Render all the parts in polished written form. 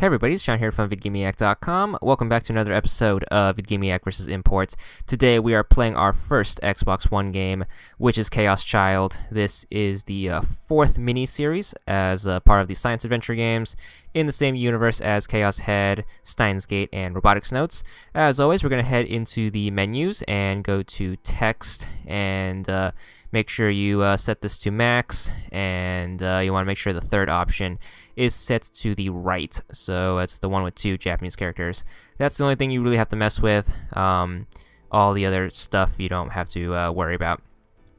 Hey everybody, it's Sean here from VidGamiac.com. Welcome back to another episode of VidGamiac vs. Imports. Today we are playing our first Xbox One game, which is Chaos Child. This is the fourth mini-series as part of the science adventure games in the same universe as Chaos Head, Steins Gate, and Robotics Notes. As always, we're going to head into the menus and go to text and make sure you set this to max, and you want to make sure the third option is set to the right, so it's the one with two Japanese characters. That's the only thing you really have to mess with. All the other stuff you don't have to worry about.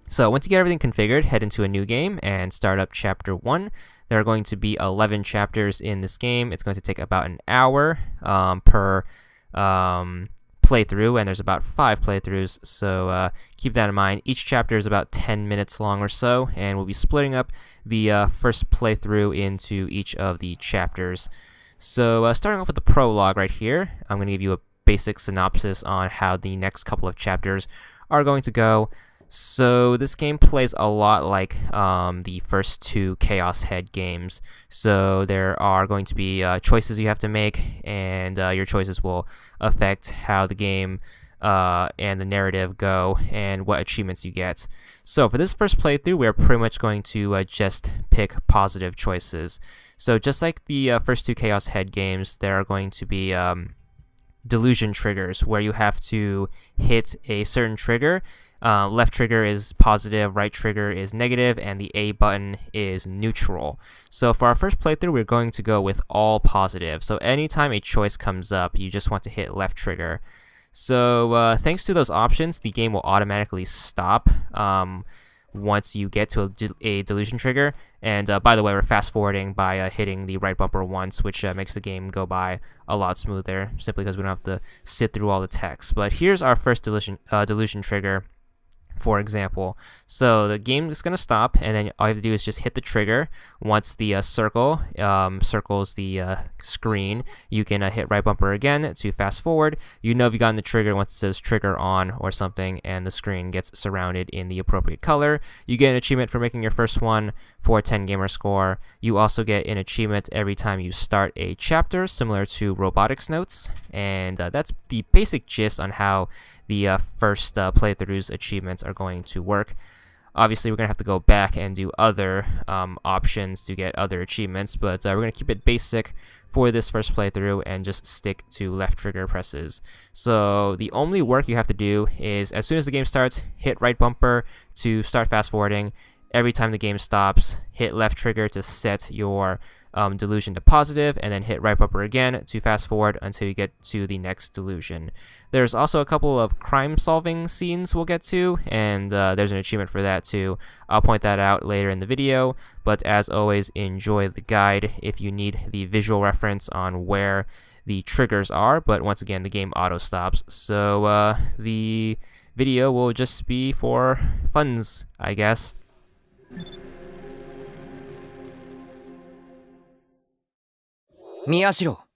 So once you get everything configured, head into a new game and start up Chapter 1. There are going to be 11 chapters in this game. It's going to take about an hour per playthrough, and there's about 5 playthroughs, so keep that in mind. Each chapter is about 10 minutes long or so, and we'll be splitting up the first playthrough into each of the chapters. So starting off with the prologue right here, I'm going to give you a basic synopsis on how the next couple of chapters are going to go. So this game plays a lot like the first two Chaos Head games. So there are going to be choices you have to make, and your choices will affect how the game and the narrative go and what achievements you get. So for this first playthrough, we're pretty much going to just pick positive choices. So just like the first two Chaos Head games, there are going to be delusion triggers where you have to hit a certain trigger. Left trigger is positive, right trigger is negative, and the A button is neutral. So for our first playthrough, we're going to go with all positive. So anytime a choice comes up, you just want to hit left trigger. So thanks to those options, the game will automatically stop once you get to a delusion trigger. And by the way, we're fast forwarding by hitting the right bumper once, which makes the game go by a lot smoother, simply because we don't have to sit through all the text. But here's our first delusion trigger, for example. So the game is going to stop, and then all you have to do is just hit the trigger. Once the circle circles the screen, you can hit right bumper again to fast forward. You know if you got the trigger once it says trigger on or something, and the screen gets surrounded in the appropriate color. You get an achievement for making your first one for a 10 gamer score. You also get an achievement every time you start a chapter, similar to Robotics Notes, and that's the basic gist on how the first playthrough's achievements are going to work. Obviously, we're going to have to go back and do other options to get other achievements, but we're going to keep it basic for this first playthrough and just stick to left trigger presses. So the only work you have to do is, as soon as the game starts, hit right bumper to start fast forwarding. Every time the game stops, hit left trigger to set your delusion to positive, and then hit right bumper again to fast forward until you get to the next delusion. There's also a couple of crime solving scenes we'll get to, and there's an achievement for that too. I'll point that out later in the video, but as always, enjoy the guide if you need the visual reference on where the triggers are. But once again, the game auto stops, so the video will just be for funs, I guess. 宮代 「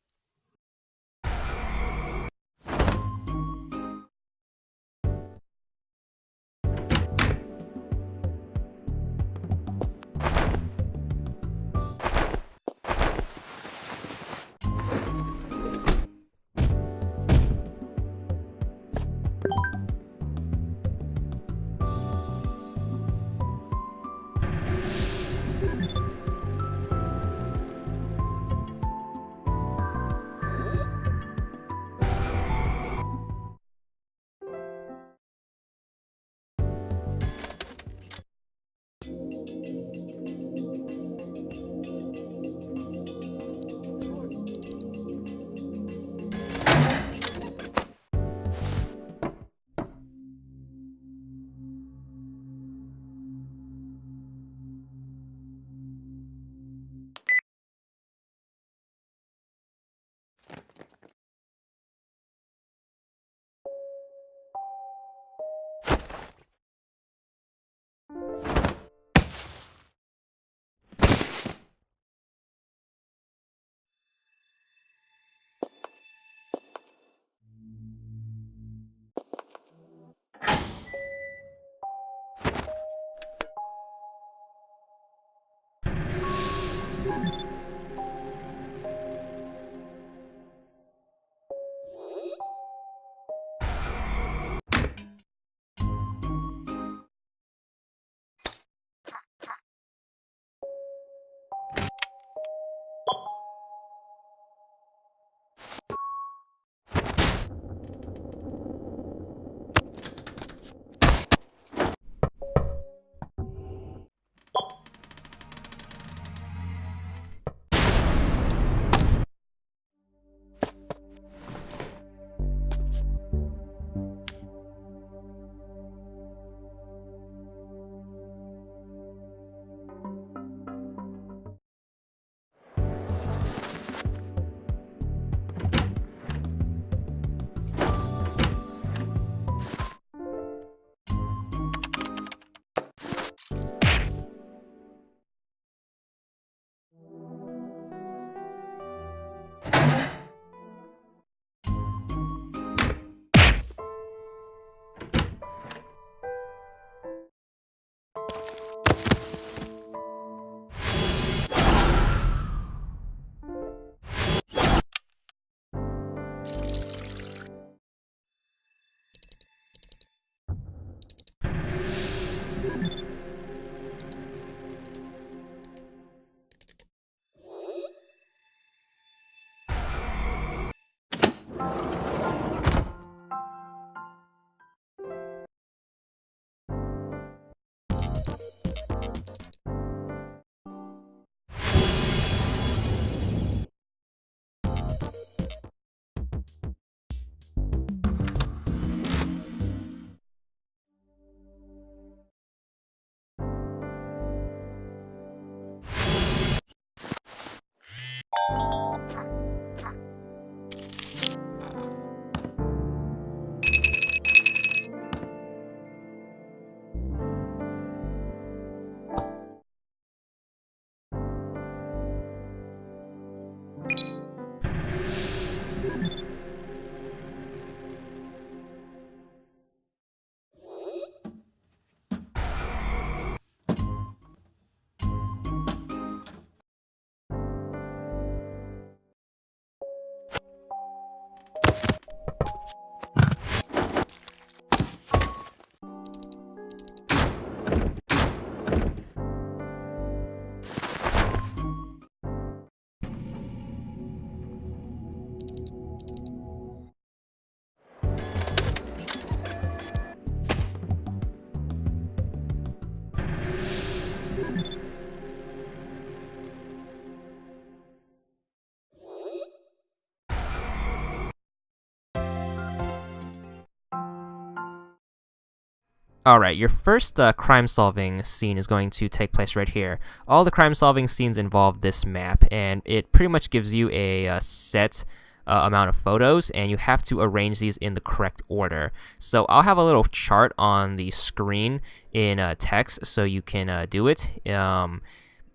Alright, your first crime-solving scene is going to take place right here. All the crime-solving scenes involve this map, and it pretty much gives you a set amount of photos, and you have to arrange these in the correct order. So I'll have a little chart on the screen in text so you can do it.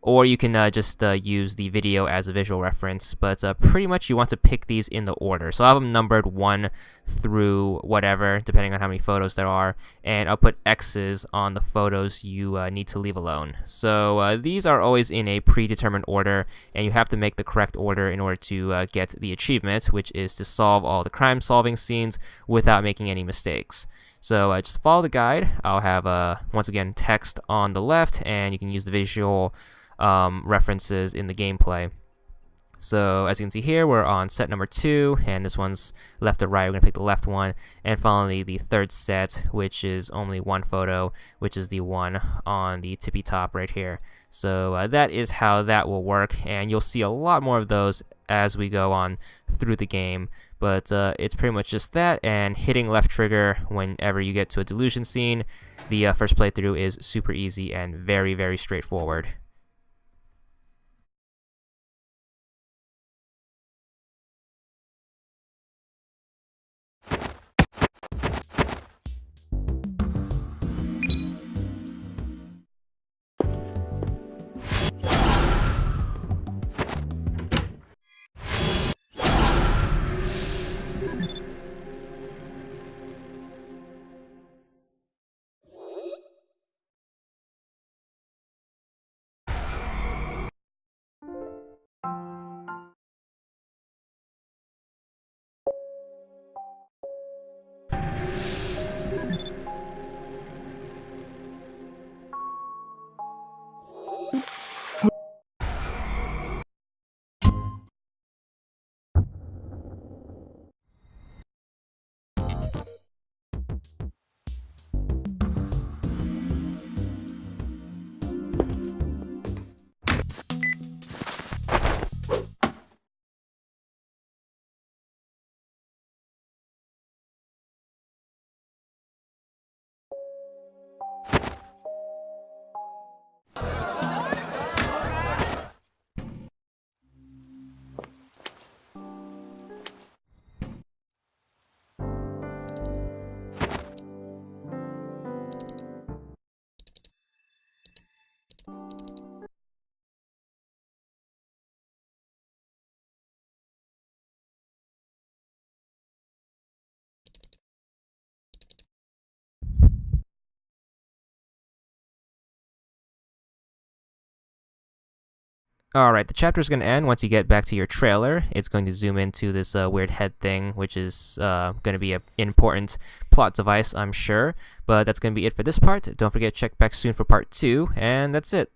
Or you can just use the video as a visual reference, but pretty much you want to pick these in the order. So I'll have them numbered 1 through whatever, depending on how many photos there are, and I'll put X's on the photos you need to leave alone. So these are always in a predetermined order, and you have to make the correct order in order to get the achievement, which is to solve all the crime-solving scenes without making any mistakes. So just follow the guide. I'll have, once again, text on the left, and you can use the visual references in the gameplay. So as you can see here, we're on set number 2, and this one's left to right. We're going to pick the left one, and finally the third set, which is only 1 photo, which is the one on the tippy top right here. So that is how that will work, and you'll see a lot more of those as we go on through the game. But it's pretty much just that, and hitting left trigger whenever you get to a delusion scene. The first playthrough is super easy and very, very straightforward. Alright, the chapter is going to end once you get back to your trailer. It's going to zoom into this weird head thing, which is going to be an important plot device, I'm sure. But that's going to be it for this part. Don't forget to check back soon for part 2, and that's it.